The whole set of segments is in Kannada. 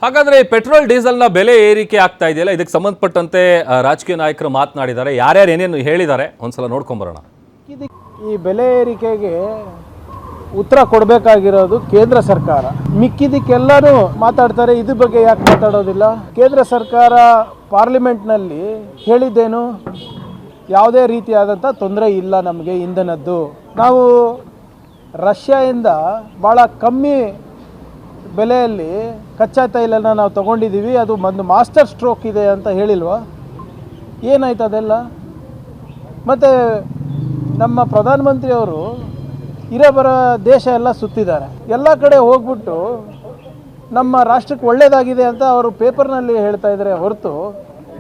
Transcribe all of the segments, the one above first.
ಹಾಗಾದ್ರೆ ಪೆಟ್ರೋಲ್ ಡೀಸೆಲ್ನ ಬೆಲೆ ಏರಿಕೆ ಆಗ್ತಾ ಇದೆಯಲ್ಲ, ಇದಕ್ಕೆ ಸಂಬಂಧಪಟ್ಟಂತೆ ರಾಜಕೀಯ ನಾಯಕರು ಮಾತನಾಡಿದ್ದಾರೆ, ಯಾರ್ಯಾರು ಏನೇನು ಹೇಳಿದ್ದಾರೆ ಒಂದ್ಸಲ ನೋಡ್ಕೊಂಬರೋಣ. ಈ ಬೆಲೆ ಏರಿಕೆಗೆ ಉತ್ತರ ಕೊಡಬೇಕಾಗಿರೋದು ಕೇಂದ್ರ ಸರ್ಕಾರ. ಮಿಕ್ಕಿದಕ್ಕೆಲ್ಲರೂ ಮಾತಾಡ್ತಾರೆ, ಇದ್ರ ಬಗ್ಗೆ ಯಾಕೆ ಮಾತಾಡೋದಿಲ್ಲ? ಕೇಂದ್ರ ಸರ್ಕಾರ ಪಾರ್ಲಿಮೆಂಟ್ನಲ್ಲಿ ಹೇಳಿದ್ದೇನು, ಯಾವುದೇ ರೀತಿಯಾದಂಥ ತೊಂದರೆ ಇಲ್ಲ ನಮಗೆ ಇಂಧನದ್ದು. ನಾವು ರಷ್ಯಾದಿಂದ ಭಾಳ ಕಮ್ಮಿ ಬೆಲೆಯಲ್ಲಿ ಕಚ್ಚಾ ತೈಲನ ನಾವು ತೊಗೊಂಡಿದ್ದೀವಿ, ಅದು ಒಂದು ಮಾಸ್ಟರ್ ಸ್ಟ್ರೋಕ್ ಇದೆ ಅಂತ ಹೇಳಿಲ್ವಾ? ಏನಾಯ್ತು ಅದೆಲ್ಲ? ಮತ್ತು ನಮ್ಮ ಪ್ರಧಾನಮಂತ್ರಿಯವರು ಇರೋಬರ ದೇಶ ಎಲ್ಲ ಸುತ್ತಿದ್ದಾರೆ, ಎಲ್ಲ ಕಡೆ ಹೋಗ್ಬಿಟ್ಟು ನಮ್ಮ ರಾಷ್ಟ್ರಕ್ಕೆ ಒಳ್ಳೆಯದಾಗಿದೆ ಅಂತ ಅವರು ಪೇಪರ್ನಲ್ಲಿ ಹೇಳ್ತಾ ಇದ್ದಾರೆ ಹೊರತು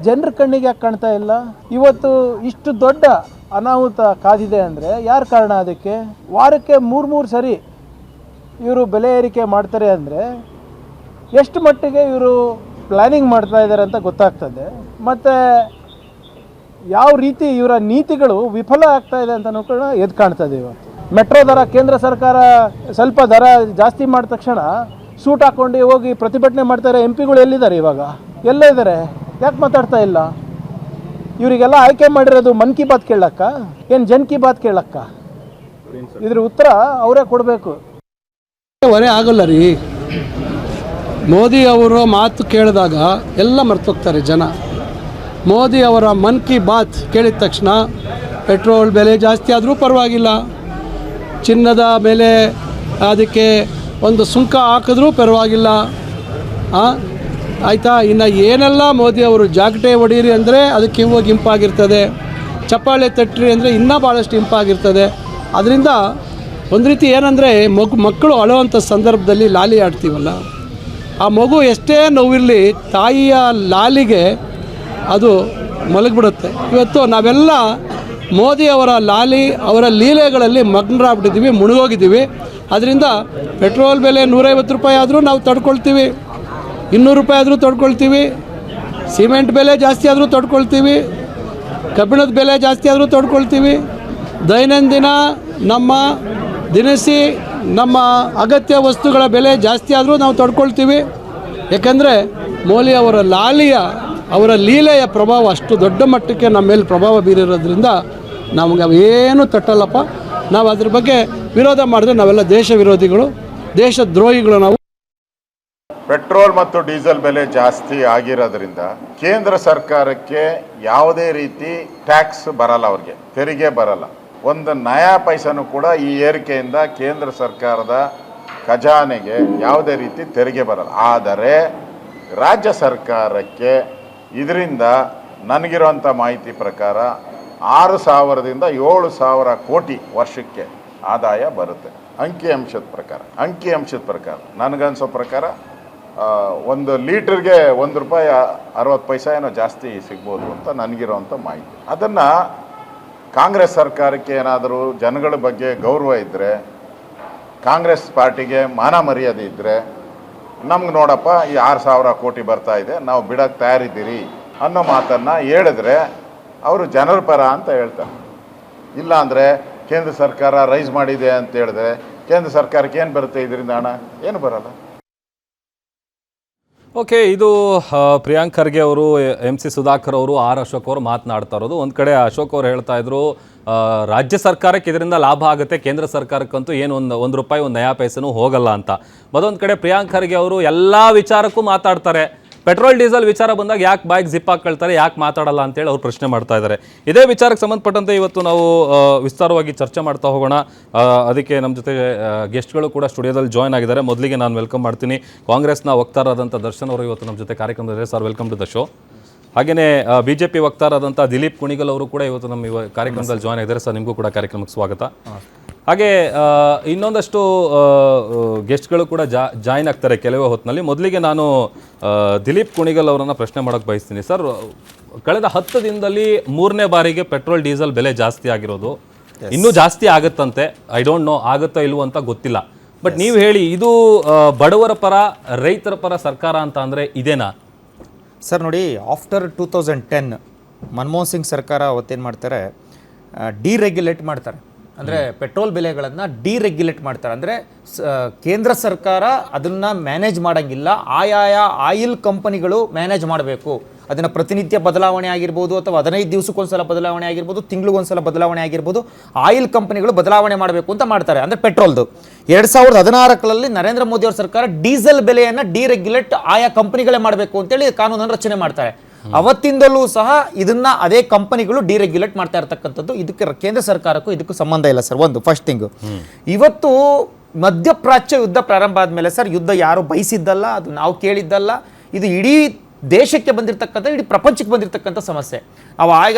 ಜನರ ಕಣ್ಣಿಗೆ ಯಾಕೆ ಕಾಣ್ತಾ ಇಲ್ಲ? ಇವತ್ತು ಇಷ್ಟು ದೊಡ್ಡ ಅನಾಹುತ ಕಾದಿದೆ ಅಂದರೆ ಯಾರು ಕಾರಣ? ಅದಕ್ಕೆ ವಾರಕ್ಕೆ ಮೂರು ಸರಿ ಇವರು ಬೆಲೆ ಏರಿಕೆ ಮಾಡ್ತಾರೆ ಅಂದರೆ ಎಷ್ಟು ಮಟ್ಟಿಗೆ ಇವರು ಪ್ಲ್ಯಾನಿಂಗ್ ಮಾಡ್ತಾ ಇದ್ದಾರೆ ಅಂತ ಗೊತ್ತಾಗ್ತದೆ. ಮತ್ತು ಯಾವ ರೀತಿ ಇವರ ನೀತಿಗಳು ವಿಫಲ ಆಗ್ತಾ ಇದೆ ಅಂತ ಕೂಡ ಎದ್ದು ಕಾಣ್ತದೆ. ಇವತ್ತು ಮೆಟ್ರೋ ದರ ಕೇಂದ್ರ ಸರ್ಕಾರ ಸ್ವಲ್ಪ ದರ ಜಾಸ್ತಿ ಮಾಡಿದ ತಕ್ಷಣ ಸೂಟ್ ಹಾಕ್ಕೊಂಡು ಹೋಗಿ ಪ್ರತಿಭಟನೆ ಮಾಡ್ತಾರೆ. ಎಂ ಪಿಗಳು ಎಲ್ಲಿದ್ದಾರೆ ಇವಾಗ? ಎಲ್ಲ ಇದ್ದಾರೆ, ಯಾಕೆ ಮಾತಾಡ್ತಾ ಇಲ್ಲ? ಇವರಿಗೆಲ್ಲ ಆಯ್ಕೆ ಮಾಡಿರೋದು ಮನ್ ಕಿ ಬಾತ್ ಕೇಳಕ್ಕ, ಏನು ಜನ್ ಕಿ ಬಾತ್ ಕೇಳಕ್ಕ? ಇದ್ರ ಉತ್ತರ ಅವರೇ ಕೊಡಬೇಕು. ಹೊರೆ ಆಗಲ್ಲ ರೀ. ಮೋದಿ ಅವರ ಮಾತು ಕೇಳಿದಾಗ ಎಲ್ಲ ಮರ್ತೋಗ್ತಾರೆ ಜನ. ಮೋದಿ ಅವರ ಮನ್ ಕಿ ಬಾತ್ ಕೇಳಿದ ತಕ್ಷಣ ಪೆಟ್ರೋಲ್ ಬೆಲೆ ಜಾಸ್ತಿ ಆದರೂ ಪರವಾಗಿಲ್ಲ, ಚಿನ್ನದ ಮೇಲೆ ಅದಕ್ಕೆ ಒಂದು ಸುಂಕ ಹಾಕಿದ್ರೂ ಪರವಾಗಿಲ್ಲ, ಆಯಿತಾ? ಇನ್ನು ಏನೆಲ್ಲ ಮೋದಿ ಅವರು ಜಾಗಟೆ ಹೊಡೀರಿ ಅಂದರೆ ಅದಕ್ಕೆ ಹೋಗಿ ಇಂಪಾಗಿರ್ತದೆ, ಚಪ್ಪಾಳೆ ತಟ್ರಿ ಅಂದರೆ ಇನ್ನೂ ಭಾಳಷ್ಟು ಇಂಪಾಗಿರ್ತದೆ. ಅದರಿಂದ ಒಂದು ರೀತಿ ಏನಂದರೆ ಮಕ್ಕಳು ಅಳುವಂಥ ಸಂದರ್ಭದಲ್ಲಿ ಲಾಲಿ ಆಡ್ತೀವಲ್ಲ, ಆ ಮಗು ಎಷ್ಟೇ ನೋವಿರಲಿ ತಾಯಿಯ ಲಾಲಿಗೆ ಅದು ಮಲಗಿಬಿಡುತ್ತೆ. ಇವತ್ತು ನಾವೆಲ್ಲ ಮೋದಿ ಅವರ ಲಾಲಿ ಅವರ ಲೀಲೆಗಳಲ್ಲಿ ಮಗ್ನರಾಗ್ಬಿಟ್ಟಿದ್ದೀವಿ, ಮುಳುಗೋಗಿದ್ದೀವಿ. ಅದರಿಂದ ಪೆಟ್ರೋಲ್ ಬೆಲೆ 150 ರೂಪಾಯಿ ಆದರೂ ನಾವು ತಡ್ಕೊಳ್ತೀವಿ, 200 ರೂಪಾಯಿ ಆದರೂ ತಡ್ಕೊಳ್ತೀವಿ, ಸಿಮೆಂಟ್ ಬೆಲೆ ಜಾಸ್ತಿ ಆದರೂ ತಡ್ಕೊಳ್ತೀವಿ, ಕಬ್ಬಿಣದ ಬೆಲೆ ಜಾಸ್ತಿ ಆದರೂ ತಡ್ಕೊಳ್ತೀವಿ, ದೈನಂದಿನ ನಮ್ಮ ದಿನಸಿ ನಮ್ಮ ಅಗತ್ಯ ವಸ್ತುಗಳ ಬೆಲೆ ಜಾಸ್ತಿ ಆದರೂ ನಾವು ತಡ್ಕೊಳ್ತೀವಿ. ಯಾಕೆಂದರೆ ಮೋದಿ ಅವರ ಅವರ ಲೀಲೆಯ ಪ್ರಭಾವ ಅಷ್ಟು ದೊಡ್ಡ ಮಟ್ಟಕ್ಕೆ ನಮ್ಮ ಮೇಲೆ ಪ್ರಭಾವ ಬೀರಿರೋದ್ರಿಂದ ನಮಗೆ ಅವೇನು ತಟ್ಟಲ್ಲಪ್ಪ. ನಾವು ಅದ್ರ ಬಗ್ಗೆ ವಿರೋಧ ಮಾಡಿದ್ರೆ ನಾವೆಲ್ಲ ದೇಶ ವಿರೋಧಿಗಳು, ದೇಶದ್ರೋಹಿಗಳು. ನಾವು ಪೆಟ್ರೋಲ್ ಮತ್ತು ಡೀಸೆಲ್ ಬೆಲೆ ಜಾಸ್ತಿ ಆಗಿರೋದ್ರಿಂದ ಕೇಂದ್ರ ಸರ್ಕಾರಕ್ಕೆ ಯಾವುದೇ ರೀತಿ ಟ್ಯಾಕ್ಸ್ ಬರಲ್ಲ, ಅವ್ರಿಗೆ ತೆರಿಗೆ ಬರಲ್ಲ. ಒಂದು ನಯಾ ಪೈಸನೂ ಕೂಡ ಈ ಏರಿಕೆಯಿಂದ ಕೇಂದ್ರ ಸರ್ಕಾರದ ಖಜಾನೆಗೆ ಯಾವುದೇ ರೀತಿ ತೆರಿಗೆ ಬರಲ್ಲ. ಆದರೆ ರಾಜ್ಯ ಸರ್ಕಾರಕ್ಕೆ ಇದರಿಂದ ನನಗಿರುವಂಥ ಮಾಹಿತಿ ಪ್ರಕಾರ 6,000ದಿಂದ 7,000 ಕೋಟಿ ವರ್ಷಕ್ಕೆ ಆದಾಯ ಬರುತ್ತೆ. ಅಂಕಿಅಂಶದ ಪ್ರಕಾರ ನನಗನ್ಸೋ ಪ್ರಕಾರ 1 ಲೀಟ್ರಿಗೆ ₹1.60 ಏನೋ ಜಾಸ್ತಿ ಸಿಗ್ಬೋದು ಅಂತ ನನಗಿರೋವಂಥ ಮಾಹಿತಿ. ಅದನ್ನು ಕಾಂಗ್ರೆಸ್ ಸರ್ಕಾರಕ್ಕೆ ಏನಾದರೂ ಜನಗಳ ಬಗ್ಗೆ ಗೌರವ ಇದ್ದರೆ, ಕಾಂಗ್ರೆಸ್ ಪಾರ್ಟಿಗೆ ಮಾನ ಮರ್ಯಾದೆ ಇದ್ದರೆ, ನಮ್ಗೆ ನೋಡಪ್ಪ ಈ 6,000 ಕೋಟಿ ಬರ್ತಾ ಇದೆ, ನಾವು ಬಿಡೋಕ್ಕೆ ತಯಾರಿದ್ದೀರಿ ಅನ್ನೋ ಮಾತನ್ನು ಹೇಳಿದ್ರೆ ಅವರು ಜನರ ಪರ ಅಂತ ಹೇಳ್ತಾರೆ. ಇಲ್ಲ ಅಂದರೆ ಕೇಂದ್ರ ಸರ್ಕಾರ ರೈಸ್ ಮಾಡಿದೆ ಅಂತ ಹೇಳಿದ್ರೆ ಕೇಂದ್ರ ಸರ್ಕಾರಕ್ಕೆ ಏನು ಬರುತ್ತೆ ಇದರಿಂದ? ಹಣ ಏನು ಬರಲ್ಲ. ಓಕೆ, ಇದು ಪ್ರಿಯಾಂಕ್ ಖರ್ಗೆ ಅವರು, MC ಸುಧಾಕರ್ ಅವರು, ಆರ್ ಅಶೋಕ್ ಅವರು ಮಾತನಾಡ್ತಾ ಇರೋದು. ಒಂದು ಕಡೆ ಅಶೋಕ್ ಅವರು ಹೇಳ್ತಾ ಇದ್ರು ರಾಜ್ಯ ಸರ್ಕಾರಕ್ಕೆ ಇದರಿಂದ ಲಾಭ ಆಗುತ್ತೆ, ಕೇಂದ್ರ ಸರ್ಕಾರಕ್ಕಂತೂ ಏನು ಒಂದು ರೂಪಾಯಿ 1 ನಯಾ ಪೈಸೆನೂ ಹೋಗಲ್ಲ ಅಂತ. ಮತ್ತೊಂದು ಕಡೆ ಪ್ರಿಯಾಂಕ್ ಖರ್ಗೆ ಅವರು ಎಲ್ಲ ವಿಚಾರಕ್ಕೂ ಮಾತಾಡ್ತಾರೆ. ಪೆಟ್ರೋಲ್ ಡೀಸೆಲ್ ವಿಚಾರ ಬಂದಾಗ ಯಾಕೆ ಬಾಯ್ಗೆ ಜಿಪ್ ಹಾಕ್ಕೊಳ್ತಾರೆ, ಯಾಕೆ ಮಾತಾಡಲ್ಲ ಅಂತೇಳಿ ಅವ್ರು ಪ್ರಶ್ನೆ ಮಾಡ್ತಾ ಇದ್ದಾರೆ. ಇದೇ ವಿಚಾರಕ್ಕೆ ಸಂಬಂಧಪಟ್ಟಂತೆ ಇವತ್ತು ನಾವು ವಿಸ್ತಾರವಾಗಿ ಚರ್ಚೆ ಮಾಡ್ತಾ ಹೋಗೋಣ. ಅದಕ್ಕೆ ನಮ್ಮ ಜೊತೆ ಗೆಸ್ಟ್ಗಳು ಕೂಡ ಸ್ಟುಡಿಯೋದಲ್ಲಿ ಜಾಯ್ನ್ ಆಗಿದ್ದಾರೆ. ಮೊದಲಿಗೆ ನಾನು ವೆಲ್ಕಮ್ ಮಾಡ್ತೀನಿ ಕಾಂಗ್ರೆಸ್ನ ವಕ್ತಾರರಾದಂಥ ದರ್ಶನ್ ಅವರು ಇವತ್ತು ನಮ್ಮ ಜೊತೆ ಕಾರ್ಯಕ್ರಮದಲ್ಲಿ. Sir, welcome to the show. ಹಾಗೆಯೇ BJP ವಕ್ತಾರರಾದಂಥ ದಿಲೀಪ್ ಕುಣಿಗಲ್ ಅವರು ಕೂಡ ಇವತ್ತು ನಮ್ಮ ಕಾರ್ಯಕ್ರಮದಲ್ಲಿ ಜಾಯ್ನ್ ಆಗಿದ್ದಾರೆ. ಸರ್, ನಿಮಗೂ ಕೂಡ ಕಾರ್ಯಕ್ರಮಕ್ಕೆ ಸ್ವಾಗತ. ಹಾಗೆ ಇನ್ನೊಂದಷ್ಟು ಗೆಸ್ಟ್ಗಳು ಕೂಡ ಜಾಯ್ನ್ ಆಗ್ತಾರೆ ಕೆಲವೇ ಹೊತ್ತಿನಲ್ಲಿ. ಮೊದಲಿಗೆ ನಾನು ದಿಲೀಪ್ ಕುಣಿಗಲ್ ಅವರನ್ನು ಪ್ರಶ್ನೆ ಮಾಡೋಕ್ಕೆ ಬಯಸ್ತೀನಿ. ಸರ್, ಕಳೆದ 10 ದಿನದಲ್ಲಿ 3ನೇ ಬಾರಿಗೆ ಪೆಟ್ರೋಲ್ ಡೀಸೆಲ್ ಬೆಲೆ ಜಾಸ್ತಿ ಆಗಿರೋದು, ಇನ್ನೂ ಜಾಸ್ತಿ ಆಗುತ್ತಂತೆ. ಐ ಡೋಂಟ್ ನೋ ಆಗುತ್ತೋ ಇಲ್ವೋ ಅಂತ ಗೊತ್ತಿಲ್ಲ. ಬಟ್ ನೀವು ಹೇಳಿ, ಇದು ಬಡವರ ಪರ, ರೈತರ ಪರ ಸರ್ಕಾರ ಅಂತ ಅಂದರೆ ಇದೇನಾ? ಸರ್ ನೋಡಿ, ಆಫ್ಟರ್ 2010 ಮನಮೋಹನ್ ಸಿಂಗ್ ಸರ್ಕಾರ ಅವತ್ತೇನು ಮಾಡ್ತಾರೆ, ಡಿರೆಗ್ಯುಲೇಟ್ ಮಾಡ್ತಾರೆ. ಅಂದರೆ ಪೆಟ್ರೋಲ್ ಬೆಲೆಗಳನ್ನು ಡಿರೆಗ್ಯುಲೇಟ್ ಮಾಡ್ತಾರೆ. ಅಂದರೆ ಕೇಂದ್ರ ಸರ್ಕಾರ ಅದನ್ನು ಮ್ಯಾನೇಜ್ ಮಾಡೋಂಗಿಲ್ಲ, ಆಯಾಯ ಆಯಿಲ್ ಕಂಪನಿಗಳು ಮ್ಯಾನೇಜ್ ಮಾಡಬೇಕು. ಅದನ್ನು ಪ್ರತಿನಿತ್ಯ ಬದಲಾವಣೆ ಆಗಿರ್ಬೋದು, ಅಥವಾ 15 ದಿವಸಕ್ಕೊಂದ್ಸಲ ಬದಲಾವಣೆ ಆಗಿರ್ಬೋದು, ತಿಂಗಳಿಗೊಂದ್ಸಲ ಬದಲಾವಣೆ ಆಗಿರ್ಬೋದು, ಆಯಿಲ್ ಕಂಪನಿಗಳು ಬದಲಾವಣೆ ಮಾಡಬೇಕು ಅಂತ ಮಾಡ್ತಾರೆ. ಅಂದರೆ ಪೆಟ್ರೋಲ್ದು 2016ರಲ್ಲಿ ನರೇಂದ್ರ ಮೋದಿ ಅವರ ಸರ್ಕಾರ ಡೀಸೆಲ್ ಬೆಲೆಯನ್ನು ಡಿರೆಗ್ಯುಲೇಟ್ ಆಯಾ ಕಂಪನಿಗಳೇ ಮಾಡಬೇಕು ಅಂತೇಳಿ ಕಾನೂನನ್ನು ರಚನೆ ಮಾಡ್ತಾರೆ. ಅವತ್ತಿಂದಲೂ ಸಹ ಇದನ್ನ ಅದೇ ಕಂಪನಿಗಳು ಡಿರೆಗ್ಯುಲೇಟ್ ಮಾಡ್ತಾ ಇರ್ತಕ್ಕಂಥದ್ದು. ಇದಕ್ಕೆ ಕೇಂದ್ರ ಸರ್ಕಾರಕ್ಕೂ ಇದಕ್ಕೂ ಸಂಬಂಧ ಇಲ್ಲ ಸರ್. ಒಂದು ಫಸ್ಟ್ ಥಿಂಗು, ಇವತ್ತು ಮಧ್ಯಪ್ರಾಚ್ಯ ಯುದ್ಧ ಪ್ರಾರಂಭ ಆದಮೇಲೆ ಸರ್, ಯುದ್ಧ ಯಾರು ಬಯಸಿದ್ದಲ್ಲ, ಅದು ನಾವು ಕೇಳಿದ್ದಲ್ಲ, ಇದು ಇಡೀ ದೇಶಕ್ಕೆ ಬಂದಿರತಕ್ಕಂಥ, ಇಡೀ ಪ್ರಪಂಚಕ್ಕೆ ಬಂದಿರತಕ್ಕಂಥ ಸಮಸ್ಯೆ. ಅವು ಆಗ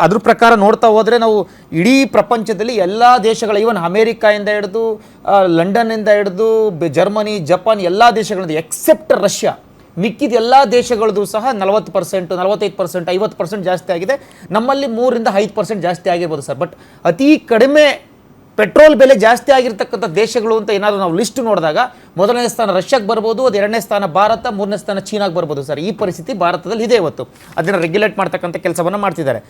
ಅದ್ರ ಪ್ರಕಾರ ನೋಡ್ತಾ ಹೋದರೆ ನಾವು ಇಡೀ ಪ್ರಪಂಚದಲ್ಲಿ ಎಲ್ಲ ದೇಶಗಳ, ಈವನ್ ಅಮೇರಿಕಾಯಿಂದ ಹಿಡಿದು ಲಂಡನ್ನಿಂದ ಹಿಡಿದು ಜರ್ಮನಿ, ಜಪಾನ್ ಎಲ್ಲ ದೇಶಗಳಿಂದ ಎಕ್ಸೆಪ್ಟ್ ರಷ್ಯಾ, ಮಿಕ್ಕಿದ ಎಲ್ಲ ದೇಶಗಳದ್ದು ಸಹ 40%, 45%, 50% ಜಾಸ್ತಿ ಆಗಿದೆ. ನಮ್ಮಲ್ಲಿ 3ರಿಂದ 5% ಜಾಸ್ತಿ ಆಗಿರ್ಬೋದು ಸರ್. ಬಟ್ ಅತಿ ಕಡಿಮೆ ಪೆಟ್ರೋಲ್ ಬೆಲೆ ಜಾಸ್ತಿ ಆಗಿರ್ತಕ್ಕಂಥ ದೇಶಗಳು ಅಂತ ಏನಾದರೂ ನಾವು ಲಿಸ್ಟ್ ನೋಡಿದಾಗ 1ನೇ ಸ್ಥಾನ ರಷ್ಯಾಗೆ ಬರ್ಬೋದು, ಅದು 2ನೇ ಸ್ಥಾನ ಭಾರತ, 3ನೇ ಸ್ಥಾನ ಚೀನಾಗೆ ಬರ್ಬೋದು ಸರ್. ಈ ಪರಿಸ್ಥಿತಿ ಭಾರತದಲ್ಲಿ ಇದೆ ಇವತ್ತು. ಅದನ್ನು ರೆಗ್ಯುಲೇಟ್ ಮಾಡ್ತಕ್ಕಂಥ ಕೆಲಸವನ್ನು ಮಾಡ್ತಿದ್ದಾರೆ.